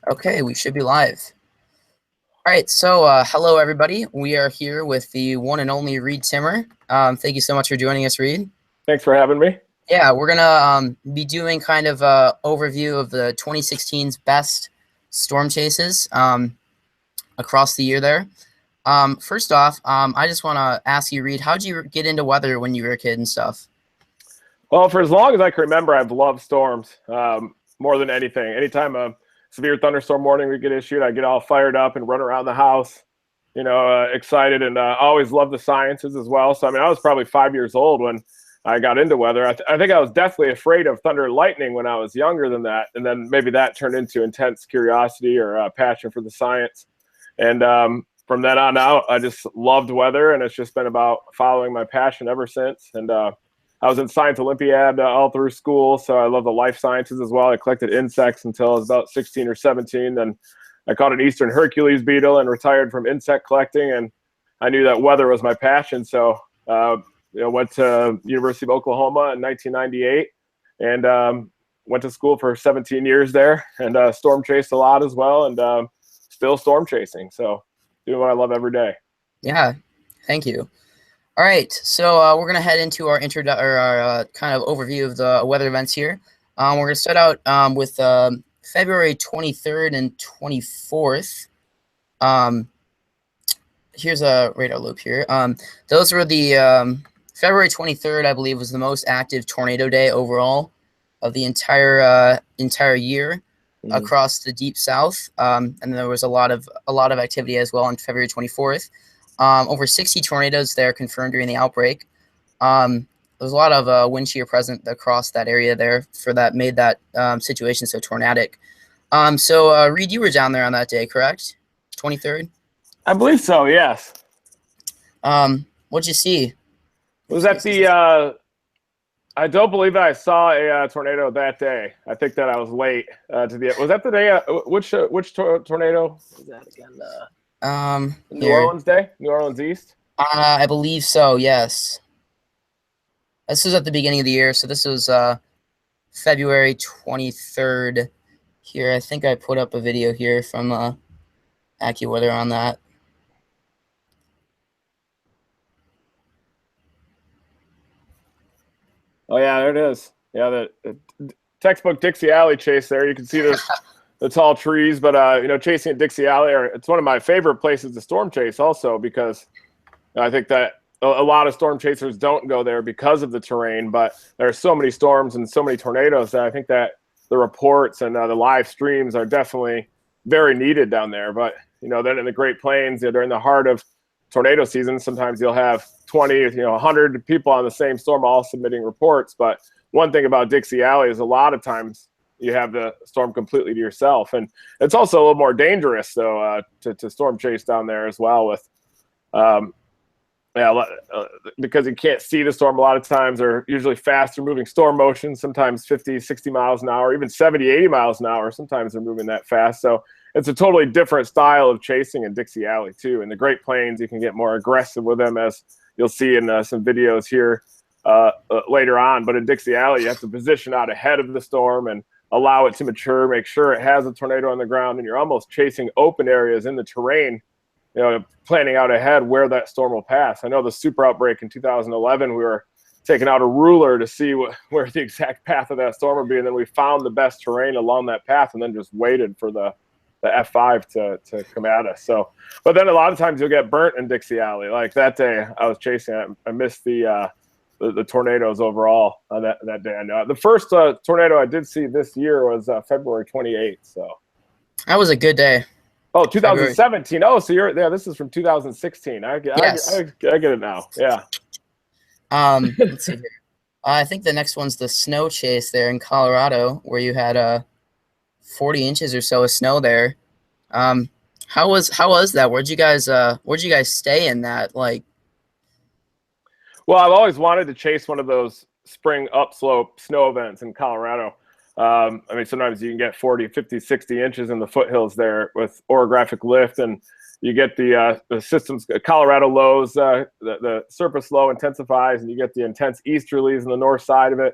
Okay, we should be live. All right, so hello everybody. We are here with the one and only Reed Timmer. Thank you so much for joining us, Reed. Thanks for having me. Yeah, we're gonna be doing kind of a overview of the 2016's best storm chases across the year there. First off, I just want to ask you, Reed, how'd you get into weather when you were a kid and stuff? Well, for as long as I can remember, I've loved storms more than anything. Anytime a severe thunderstorm warning would get issued, I get all fired up and run around the house, excited, and always loved the sciences as well. So, I mean, I was probably 5 years old when I got into weather. I think I was definitely afraid of thunder and lightning when I was younger than that. And then maybe that turned into intense curiosity or passion for the science. And from then on out, I just loved weather, and it's just been about following my passion ever since. And I was in Science Olympiad all through school, so I love the life sciences as well. I collected insects until I was about 16 or 17. Then I caught an Eastern Hercules beetle and retired from insect collecting, and I knew that weather was my passion. So went to University of Oklahoma in 1998 and went to school for 17 years there, and storm chased a lot as well, and still storm chasing. So doing what I love every day. Yeah, thank you. All right, so we're gonna head into our kind of overview of the weather events here. We're gonna start out with February 23rd and 24th. Here's a radar loop here. Those were the February 23rd, I believe, was the most active tornado day overall of the entire year across the deep south. And there was a lot of activity as well on February 24th. Over 60 tornadoes there confirmed during the outbreak. There was a lot of wind shear present across that area there made that situation so tornadic. So Reed, you were down there on that day, correct? 23rd? I believe so, yes. What'd you see? Was that the I don't believe I saw a tornado that day. I think that I was late was that the day which tornado was that again? New Orleans Day? New Orleans East? I believe so, yes. This was at the beginning of the year, so this was February 23rd here. I think I put up a video here from AccuWeather on that. Oh, yeah, there it is. Yeah, the textbook Dixie Alley chase there. You can see the tall trees, but chasing at Dixie Alley, it's one of my favorite places to storm chase also, because I think that a lot of storm chasers don't go there because of the terrain, but there are so many storms and so many tornadoes that I think that the reports and the live streams are definitely very needed down there. But, then in the Great Plains, during the heart of tornado season, sometimes you'll have 20, 100 people on the same storm all submitting reports. But one thing about Dixie Alley is a lot of times you have the storm completely to yourself. And it's also a little more dangerous, though, to storm chase down there as well with because you can't see the storm a lot of times. They're usually faster moving storm motions, sometimes 50, 60 miles an hour, even 70, 80 miles an hour. Sometimes they're moving that fast. So it's a totally different style of chasing in Dixie Alley, too. In the Great Plains, you can get more aggressive with them, as you'll see in some videos here later on. But in Dixie Alley, you have to position out ahead of the storm and allow it to mature, make sure it has a tornado on the ground, and you're almost chasing open areas in the terrain, planning out ahead where that storm will pass. I know the super outbreak in 2011, we were taking out a ruler to see where the exact path of that storm would be, and then we found the best terrain along that path and then just waited for the F5 to come at us. So, but then a lot of times you'll get burnt in Dixie Alley. Like that day I was chasing, I missed the tornadoes overall on that day. I know the first tornado I did see this year was February 28th. So that was a good day. Oh, 2017. February. Oh, so this is from 2016. Yes. I get it now. Yeah. Let's see here. I think the next one's the snow chase there in Colorado, where you had 40 inches or so of snow there. How was that? Where'd you guys stay in that? Like, well, I've always wanted to chase one of those spring upslope snow events in Colorado. I mean, sometimes you can get 40, 50, 60 inches in the foothills there with orographic lift, and you get the systems, Colorado lows, the surface low intensifies, and you get the intense easterlies on the north side of it.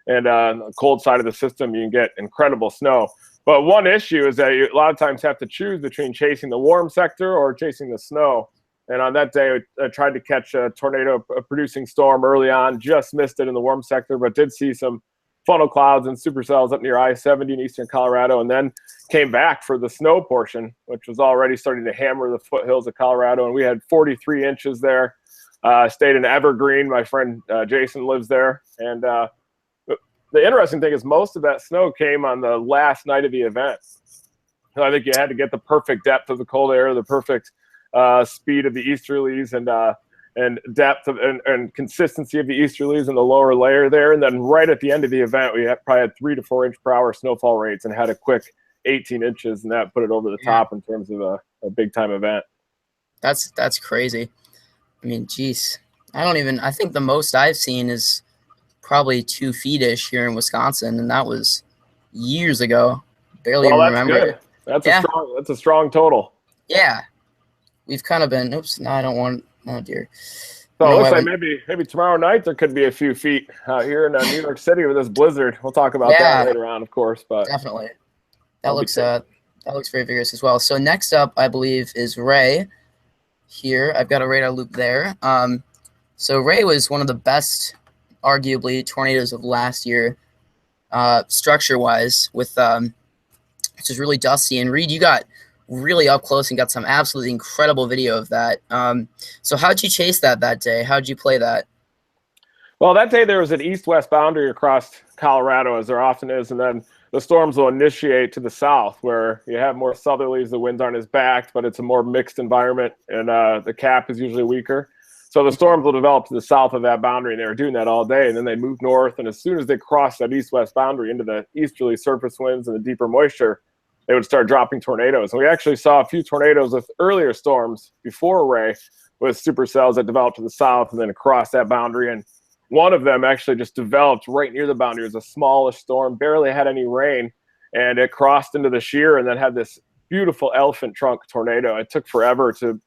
And on the cold side of the system, you can get incredible snow. But one issue is that you a lot of times have to choose between chasing the warm sector or chasing the snow. And on that day, I tried to catch a tornado producing storm early on, just missed it in the warm sector, but did see some funnel clouds and supercells up near I-70 in eastern Colorado, and then came back for the snow portion, which was already starting to hammer the foothills of Colorado. And we had 43 inches there. Stayed in Evergreen. My friend Jason lives there. And the interesting thing is most of that snow came on the last night of the event. So I think you had to get the perfect depth of the cold air, the perfect speed of the easterlies, and depth of, and consistency of the easterlies in the lower layer there. And then right at the end of the event, we probably had 3 to 4 inch per hour snowfall rates and had a quick 18 inches, and that put it over the top in terms of a big time event. That's crazy. I mean, geez, I think the most I've seen is probably 2 feet-ish here in Wisconsin, and that was years ago. Barely even remember. Good. That's a strong total. Yeah. We've kind of been, oops, no, I don't want, oh dear. So it looks like maybe tomorrow night there could be a few feet out here in New York City with this blizzard. We'll talk about that later on, of course. But definitely. That looks very vigorous as well. So next up, I believe, is Ray. Here, I've got a radar loop there. So Ray was one of the best, arguably, tornadoes of last year, structure-wise, with which is really dusty. And Reed, you got really up close and got some absolutely incredible video of that. So how'd you chase that day? How'd you play that? Well, that day there was an east-west boundary across Colorado, as there often is, and then the storms will initiate to the south, where you have more southerlies, the winds aren't as backed, but it's a more mixed environment, and the cap is usually weaker. So the storms will develop to the south of that boundary, and they were doing that all day, and then they move north, and as soon as they cross that east-west boundary into the easterly surface winds and the deeper moisture, they would start dropping tornadoes. And we actually saw a few tornadoes with earlier storms before Ray with supercells that developed to the south and then across that boundary. And one of them actually just developed right near the boundary. It was a smallish storm, barely had any rain, and it crossed into the shear and then had this beautiful elephant trunk tornado. It took forever to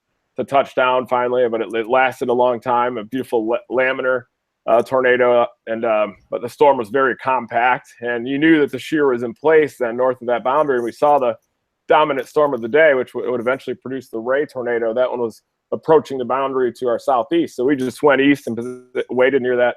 touch down finally, but it lasted a long time, a beautiful laminar tornado. And but the storm was very compact, and you knew that the shear was in place then north of that boundary. And we saw the dominant storm of the day, which would eventually produce the Ray tornado. That one was approaching the boundary to our southeast. So we just went east and waited near that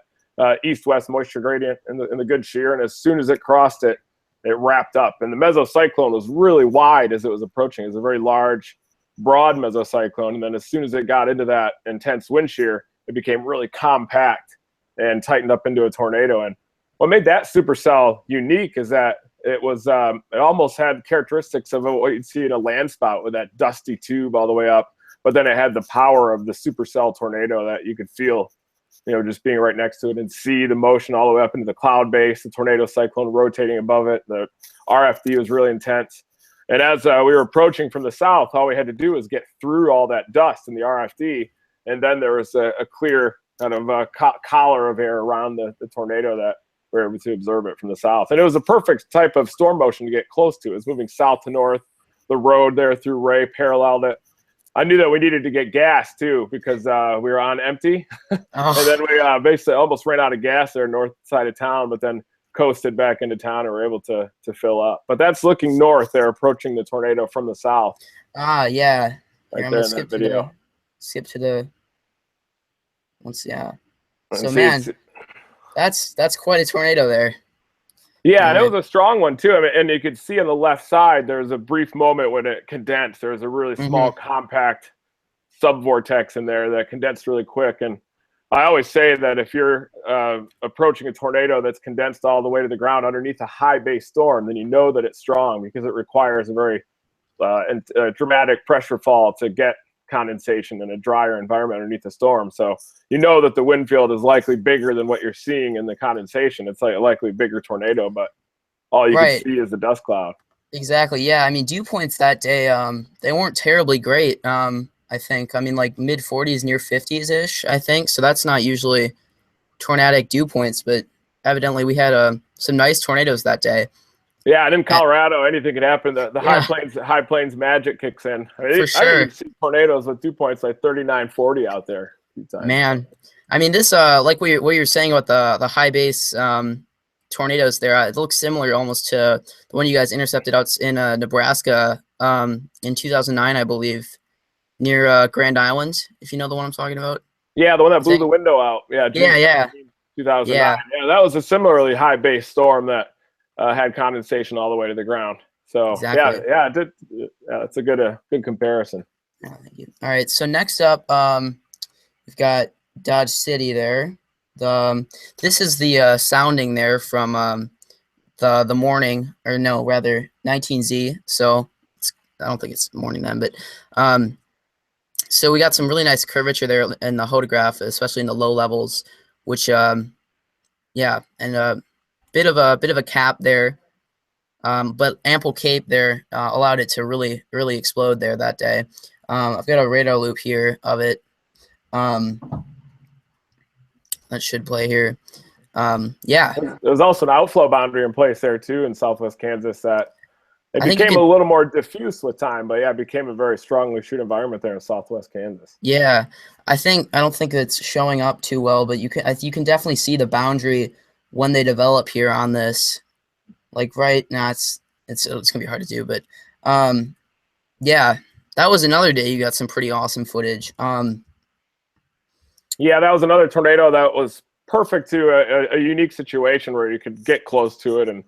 east-west moisture gradient in the good shear. And as soon as it crossed it, it wrapped up. And the mesocyclone was really wide as it was approaching. It was a very large, broad mesocyclone. And then as soon as it got into that intense wind shear, it became really compact and tightened up into a tornado. And what made that supercell unique is that it was it almost had characteristics of what you'd see in a land spout with that dusty tube all the way up. But then it had the power of the supercell tornado that you could feel, just being right next to it and see the motion all the way up into the cloud base, the tornado cyclone rotating above it. The RFD was really intense. And as we were approaching from the south, all we had to do was get through all that dust in the RFD. And then there was a clear kind of collar of air around the tornado that we were able to observe it from the south. And it was a perfect type of storm motion to get close to. It was moving south to north. The road there through Ray paralleled it. I knew that we needed to get gas too because we were on empty. And then we basically almost ran out of gas there north side of town, but then coasted back into town and were able to fill up. But that's looking north. They're approaching the tornado from the south. Ah, yeah. Right there in that video. Skip to the So man, that's quite a tornado there. Yeah, and it was a strong one too. I mean, and you could see on the left side, there was a brief moment when it condensed. There was a really small, compact subvortex in there that condensed really quick. And I always say that if you're approaching a tornado that's condensed all the way to the ground underneath a high base storm, then you know that it's strong because it requires a very dramatic pressure fall to get condensation in a drier environment underneath the storm. So you know that the wind field is likely bigger than what you're seeing in the condensation. It's like a likely bigger tornado, but all you can see is the dust cloud. Exactly. Yeah. I mean, dew points that day, they weren't terribly great. I think, like mid 40s, near 50s ish, I think. So that's not usually tornadic dew points, but evidently we had some nice tornadoes that day. Yeah, and in Colorado, anything could happen. The high plains magic kicks in. For sure. I see tornadoes with dew points like 39, 40 out there. Man, I mean, this like what you're saying about the high base tornadoes there. It looks similar almost to the one you guys intercepted out in Nebraska in 2009, I believe, near Grand Island, if you know the one I'm talking about. Yeah, the one that blew the window out. Yeah, June yeah. 2009. Yeah. Yeah, that was a similarly high base storm that had condensation all the way to the ground. So exactly. yeah, it did. Yeah, that's a good comparison. Oh, thank you. All right, so next up, we've got Dodge City there. This is the sounding there from the morning, or no, rather 19Z. So I don't think it's morning then, but so we got some really nice curvature there in the hodograph, especially in the low levels, which yeah, and a bit of a cap there, but ample cape there allowed it to really explode there that day. I've got a radar loop here of it. That should play here. Yeah. There's also an outflow boundary in place there too in Southwest Kansas that it became a little more diffuse with time, but yeah, it became a very strongly shoot environment there in Southwest Kansas. Yeah, I don't think it's showing up too well, but you can definitely see the boundary when they develop here on this. Like right now, it's gonna be hard to do, but yeah, that was another day you got some pretty awesome footage. Yeah, that was another tornado that was perfect to a unique situation where you could get close to it and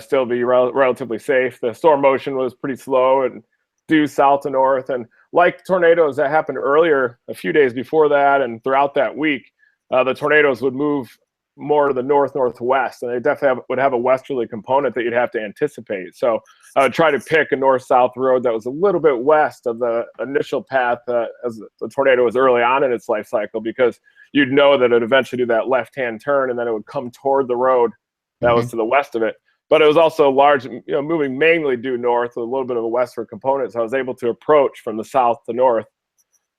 still be relatively safe. The storm motion was pretty slow and due south to north. And like tornadoes that happened earlier, a few days before that and throughout that week, the tornadoes would move more to the northwest, and they definitely would have a westerly component that you'd have to anticipate. So I would try to pick a north-south road that was a little bit west of the initial path as the tornado was early on in its life cycle, because you'd know that it would eventually do that left-hand turn, and then it would come toward the road that was to the west of it. But it was also large, moving mainly due north with a little bit of a westward component, so I was able to approach from the south to north.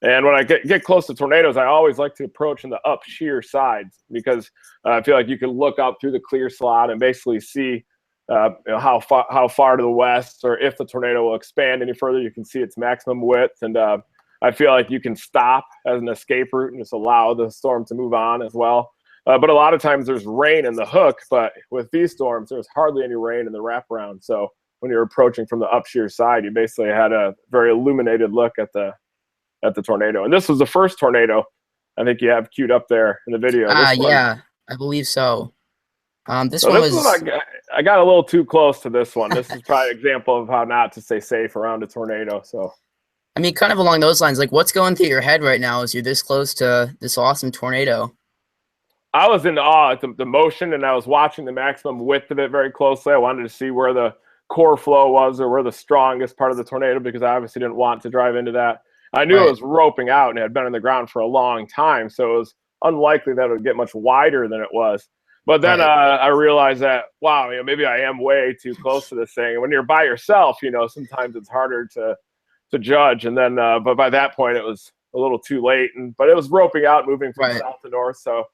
And when I get close to tornadoes, I always like to approach in the up sheer sides, because I feel like you can look out through the clear slot and basically see how far to the west, or if the tornado will expand any further, you can see its maximum width. And I feel like you can stop as an escape route and just allow the storm to move on as well. But a lot of times there's rain in the hook, but with these storms, there's hardly any rain in the wraparound. So when you're approaching from the up sheer side, you basically had a very illuminated look at the tornado. And this was the first tornado I think you have queued up there in the video. Yeah, I believe so. I got a little too close to this one. This is probably an example of how not to stay safe around a tornado. So, I mean, kind of along those lines, like what's going through your head right now as you're this close to this awesome tornado? I was in awe at the motion, and I was watching the maximum width of it very closely. I wanted to see where the core flow was, or where the strongest part of the tornado, because I obviously didn't want to drive into that. I knew it was roping out and it had been on the ground for a long time, so it was unlikely that it would get much wider than it was. But then I realized that, wow, maybe I am way too close to this thing. And when you're by yourself, sometimes it's harder to judge. And then, but by that point, it was a little too late. But it was roping out, moving from south to north. So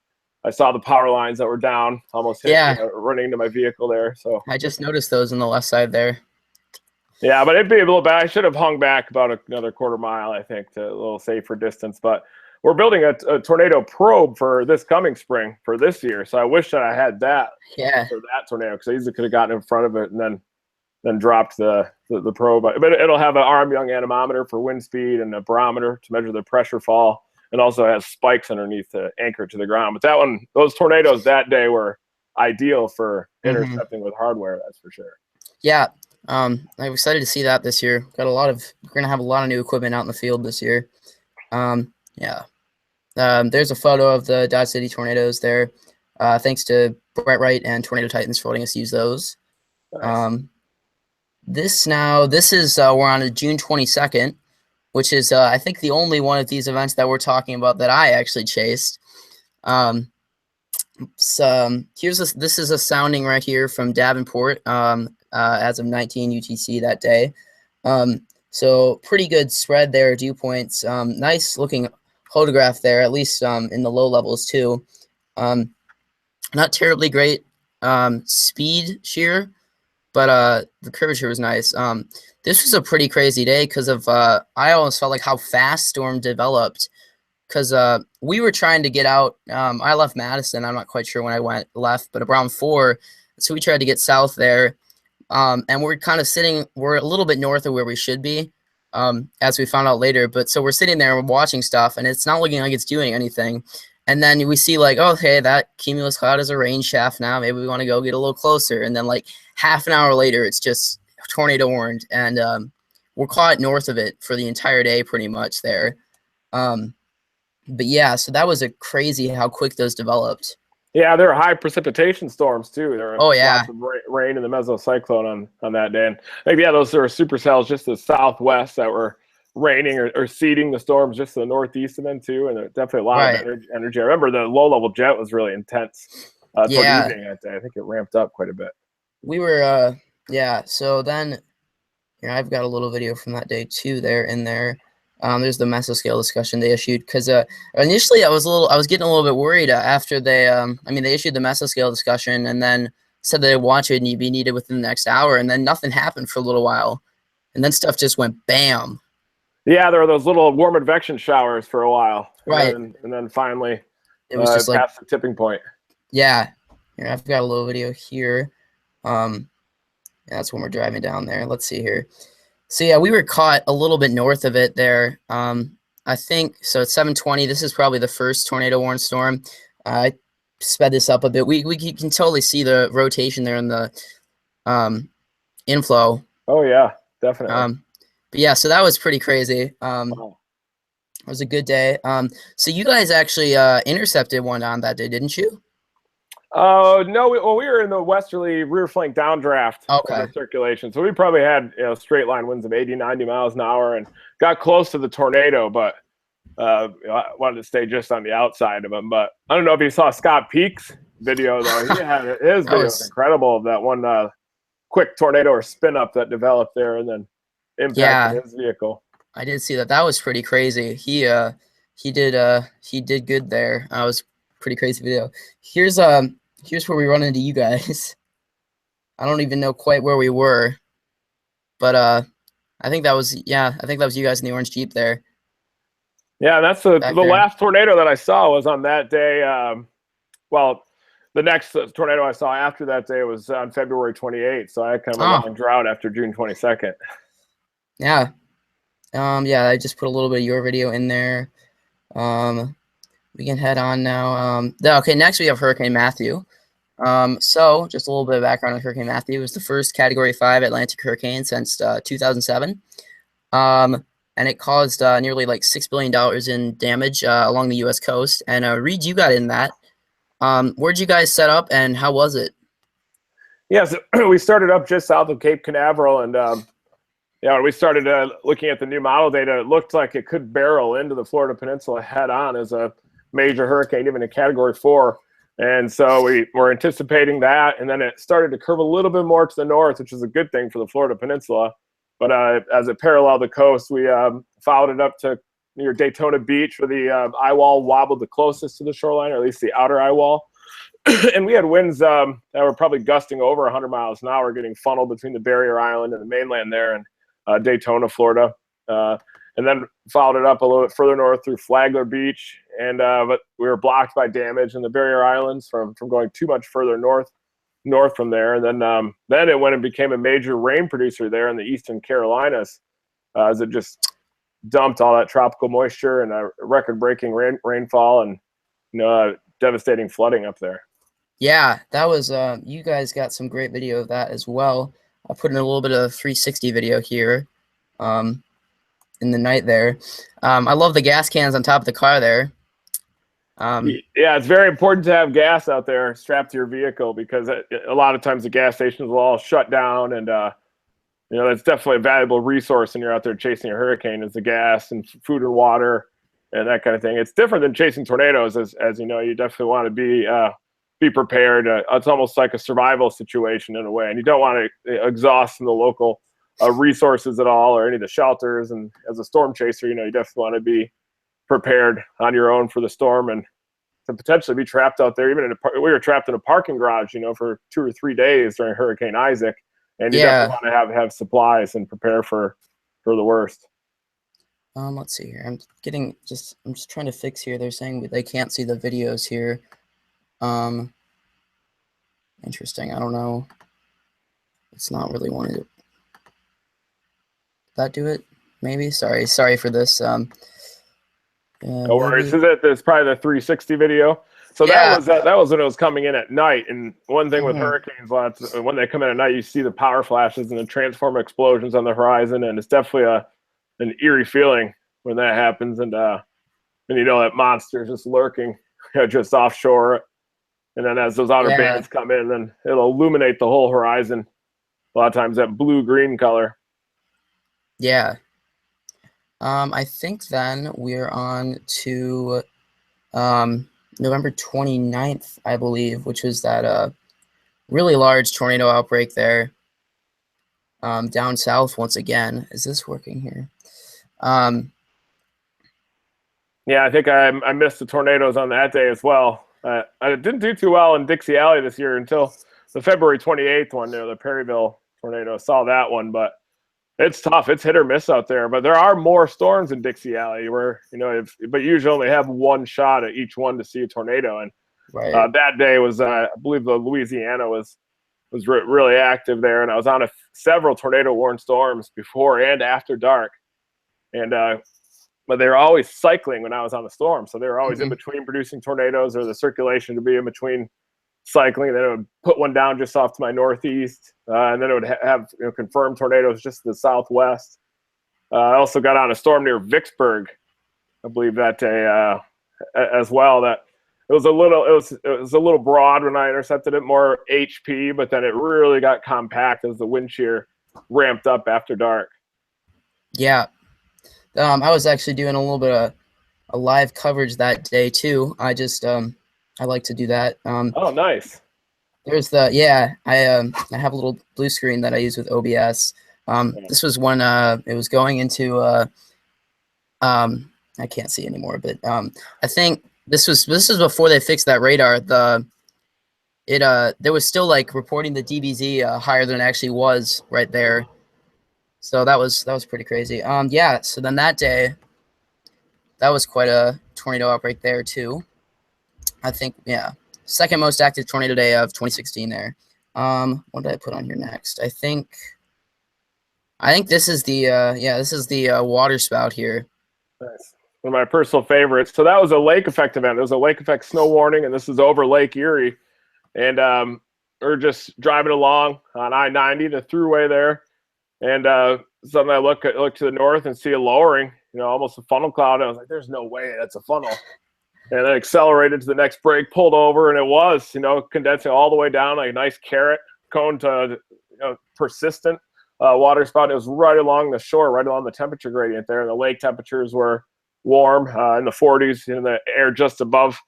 I saw the power lines that were down, almost running into my vehicle there. So I just noticed those on the left side there. Yeah, but it'd be a little bad. I should have hung back about another quarter mile, I think, to a little safer distance. But we're building a tornado probe for this coming spring for this year. So I wish that I had that for that tornado, because I easily could have gotten in front of it and then dropped the probe. But it'll have an Armstrong anemometer for wind speed and a barometer to measure the pressure fall, and also has spikes underneath to anchor it to the ground. But those tornadoes that day were ideal for intercepting with hardware, that's for sure. Yeah. I'm excited to see that this year. We're going to have a lot of new equipment out in the field this year. Yeah. There's a photo of the Dodge City tornadoes there. Thanks to Brett Wright and Tornado Titans for letting us use those. Nice. This is we're on June 22nd, which is I think the only one of these events that we're talking about that I actually chased. So this is a sounding right here from Davenport. As of 19 UTC that day. So pretty good spread there, dew points. Nice looking hodograph there, at least in the low levels too. Not terribly great speed shear, but the curvature was nice. This was a pretty crazy day because of I almost felt like how fast storm developed, because we were trying to get out. I left Madison. I'm not quite sure when I left, but around 4, So we tried to get south there. And we're kind of we're a little bit north of where we should be, as we found out later. But so we're sitting there and we're watching stuff, and it's not looking like it's doing anything. And then we see like, oh, okay, that cumulus cloud is a rain shaft now. Maybe we want to go get a little closer. And then like half an hour later, it's just tornado warned. And we're caught north of it for the entire day pretty much there. But yeah, so that was a crazy how quick those developed. Yeah, there are high precipitation storms too. There are yeah, lots of rain in the mesocyclone on that day. And maybe those are supercells just to the southwest that were raining or seeding the storms just to the northeast of them too. And there's definitely a lot of energy. I remember the low level jet was really intense toward evening that day. I think it ramped up quite a bit. We were so then I've got a little video from that day too there in there. There's the mesoscale discussion they issued, because initially I was getting a little bit worried after they they issued the mesoscale discussion and then said they'd watch it and you'd be needed within the next hour, and then nothing happened for a little while, and then stuff just went bam. Yeah, there were those little warm advection showers for a while, right? And then finally it was just like past the tipping point. Yeah, here I've got a little video here. That's when we're driving down there. Let's see here. So yeah, we were caught a little bit north of it there. I think so. It's 7:20. This is probably the first tornado warned storm. I sped this up a bit. We can totally see the rotation there in the inflow. Oh yeah, definitely. But yeah, so that was pretty crazy. It was a good day. So you guys actually intercepted one on that day, didn't you? No, we were in the westerly rear flank downdraft circulation. So we probably had straight line winds of 80, 90 miles an hour and got close to the tornado, but I wanted to stay just on the outside of them. But I don't know if you saw Scott Peak's video, though. He had his video was incredible of that one quick tornado or spin up that developed there and then impacted his vehicle. I did see that. That was pretty crazy. He did good there. I was pretty crazy video. Here's where we run into you guys. I don't even know quite where we were, but I think that was you guys in the orange Jeep there. Yeah, that's the last tornado that I saw was on that day. Well, the next tornado I saw after that day was on February 28th, so I had kind of a long drought after June 22nd. Yeah. I just put a little bit of your video in there. We can head on now. Okay, next we have Hurricane Matthew. So just a little bit of background on Hurricane Matthew. It was the first Category 5 Atlantic hurricane since 2007. And it caused nearly like $6 billion in damage along the U.S. coast. And Reed, you got in that. Where'd you guys set up, and how was it? Yeah, so we started up just south of Cape Canaveral, and when we started looking at the new model data, it looked like it could barrel into the Florida Peninsula head on as a major hurricane, even in Category 4. And so we were anticipating that, and then it started to curve a little bit more to the north, which is a good thing for the Florida Peninsula. But as it paralleled the coast, we followed it up to near Daytona Beach, where the eye wall wobbled the closest to the shoreline, or at least the outer eye wall. And we had winds that were probably gusting over 100 miles an hour, getting funneled between the barrier island and the mainland there in Daytona, Florida. And then followed it up a little bit further north through Flagler Beach. And but we were blocked by damage in the barrier islands from going too much further north from there. And then it went and became a major rain producer there in the eastern Carolinas, as it just dumped all that tropical moisture and a record-breaking rainfall and devastating flooding up there. Yeah, that was you guys got some great video of that as well. I put in a little bit of a 360 video here in the night there. I love the gas cans on top of the car there. Yeah, it's very important to have gas out there strapped to your vehicle, because a lot of times the gas stations will all shut down, and that's definitely a valuable resource when you're out there chasing a hurricane, is the gas and food and water and that kind of thing. It's different than chasing tornadoes, as you know. You definitely want to be prepared. It's almost like a survival situation in a way, and you don't want to exhaust the local resources at all, or any of the shelters. And as a storm chaser, you definitely want to be prepared on your own for the storm, and to potentially be trapped out there. Even we were trapped in a parking garage, for 2 or 3 days during Hurricane Isaac, and you definitely want to have supplies and prepare for the worst. Let's see here. I'm just trying to fix here. They're saying they can't see the videos here. Interesting. I don't know. It's not really wanting to. Did that do it? Maybe. Sorry for this. No worries. It's probably the 360 video. So Yeah. that was when it was coming in at night. And one thing with hurricanes, when they come in at night, you see the power flashes and the transformer explosions on the horizon, and it's definitely an eerie feeling when that happens. And you know that monster's just lurking, just offshore. And then as those outer bands come in, then it'll illuminate the whole horizon. A lot of times that blue-green color. Yeah. I think then we're on to November 29th, I believe, which was that really large tornado outbreak there down south once again. Is this working here? Yeah, I think I missed the tornadoes on that day as well. I didn't do too well in Dixie Alley this year until the February 28th one, the Perryville tornado. Saw that one, but it's tough. It's hit or miss out there. But there are more storms in Dixie Alley where, but you usually only have one shot at each one to see a tornado. And that day was, I believe the Louisiana was really active there. And I was on several tornado warned storms before and after dark. And, but they were always cycling when I was on the storm. So they were always in between producing tornadoes, or the circulation to be in between cycling. And then it would put one down just off to my northeast. And then it would have confirmed tornadoes just to the southwest. I also got on a storm near Vicksburg, I believe, that day as well. That it was a little broad when I intercepted it, more HP, but then it really got compact as the wind shear ramped up after dark. Yeah. I was actually doing a little bit of a live coverage that day too. I just I like to do that. Oh, nice. There's I have a little blue screen that I use with OBS. This was when it was going into I can't see anymore, but I think this was before they fixed that radar. There was still like reporting the DBZ higher than it actually was right there. So that was pretty crazy. So then that day, that was quite a tornado outbreak there too. I think, second most active tornado day of 2016 there. What did I put on here next? I think this is the water spout here. Nice. One of my personal favorites. So that was a lake effect event. There was a lake effect snow warning, and this is over Lake Erie. And we're just driving along on I-90, the thruway there. And suddenly I look to the north and see a lowering, almost a funnel cloud. And I was like, there's no way that's a funnel. And then accelerated to the next break, pulled over, and it was, condensing all the way down like a nice carrot cone to persistent water spout. It was right along the shore, right along the temperature gradient there. And the lake temperatures were warm in the 40s. The air just above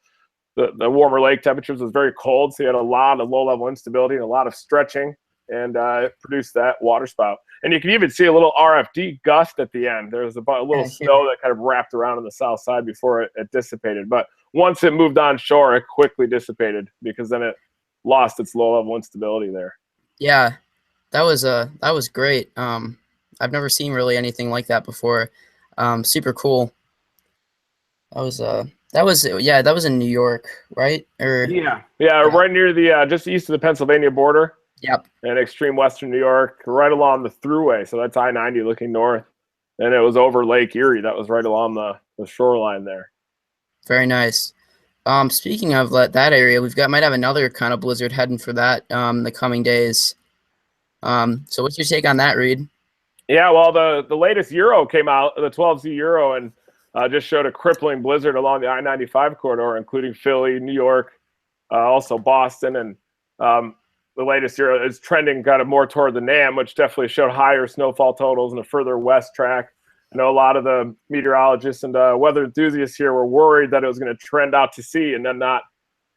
the warmer lake temperatures was very cold. So you had a lot of low-level instability and a lot of stretching. And it produced that water spout. And you can even see a little RFD gust at the end. There was a little snow that kind of wrapped around on the south side before it dissipated. But once it moved on shore, it quickly dissipated because then it lost its low-level instability there. Yeah, that was great. I've never seen really anything like that before. Super cool. That was in New York, right? Right near the just east of the Pennsylvania border. Yep. And extreme western New York, right along the thruway. So that's I-90 looking north. And it was over Lake Erie. That was right along the shoreline there. Very nice. Speaking of that area, might have another kind of blizzard heading for that the coming days. So what's your take on that, Reed? Yeah, well, the latest Euro came out, the 12Z Euro, and just showed a crippling blizzard along the I-95 corridor, including Philly, New York, also Boston, and the latest Euro is trending kind of more toward the NAM, which definitely showed higher snowfall totals and a further west track. I know a lot of the meteorologists and weather enthusiasts here were worried that it was going to trend out to sea and then not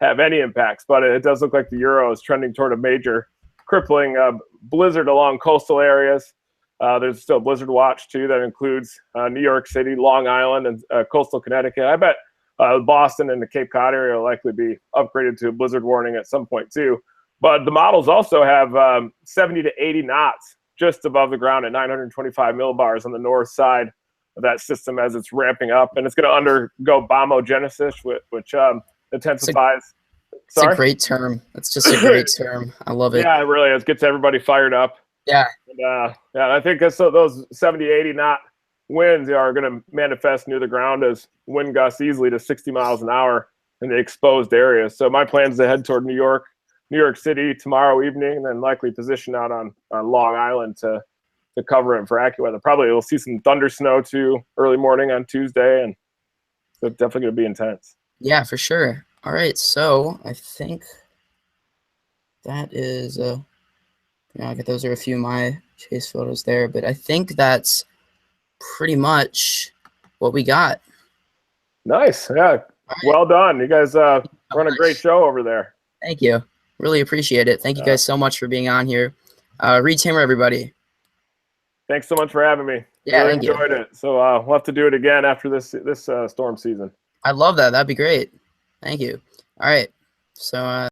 have any impacts. But it does look like the Euro is trending toward a major crippling blizzard along coastal areas. There's still blizzard watch, too, that includes New York City, Long Island, and coastal Connecticut. I bet Boston and the Cape Cod area will likely be upgraded to a blizzard warning at some point, too. But the models also have 70 to 80 knots just above the ground at 925 millibars on the north side of that system as it's ramping up. And it's going to undergo bombogenesis, which intensifies It's a Sorry? great term. It's just a great term. I love it. Yeah, it really is. Gets everybody fired up. Yeah. And, yeah, I think those 70, 80 knot winds are going to manifest near the ground as wind gusts easily to 60 miles an hour in the exposed areas. So my plan is to head toward New York City tomorrow evening, and then likely position out on Long Island to cover it for AccuWeather. Probably we'll see some thunder snow too early morning on Tuesday, and so it's definitely going to be intense. Yeah, for sure. All right, so I think that is those are a few of my chase photos there, but I think that's pretty much what we got. Nice. Yeah. Well done. You guys run a great show over there. Thank you. Really appreciate it. Thank you guys so much for being on here. Reed Timmer, everybody. Thanks so much for having me. Yeah, really thank enjoyed it. So we'll have to do it again after this storm season. I love that. That'd be great. Thank you. All right. So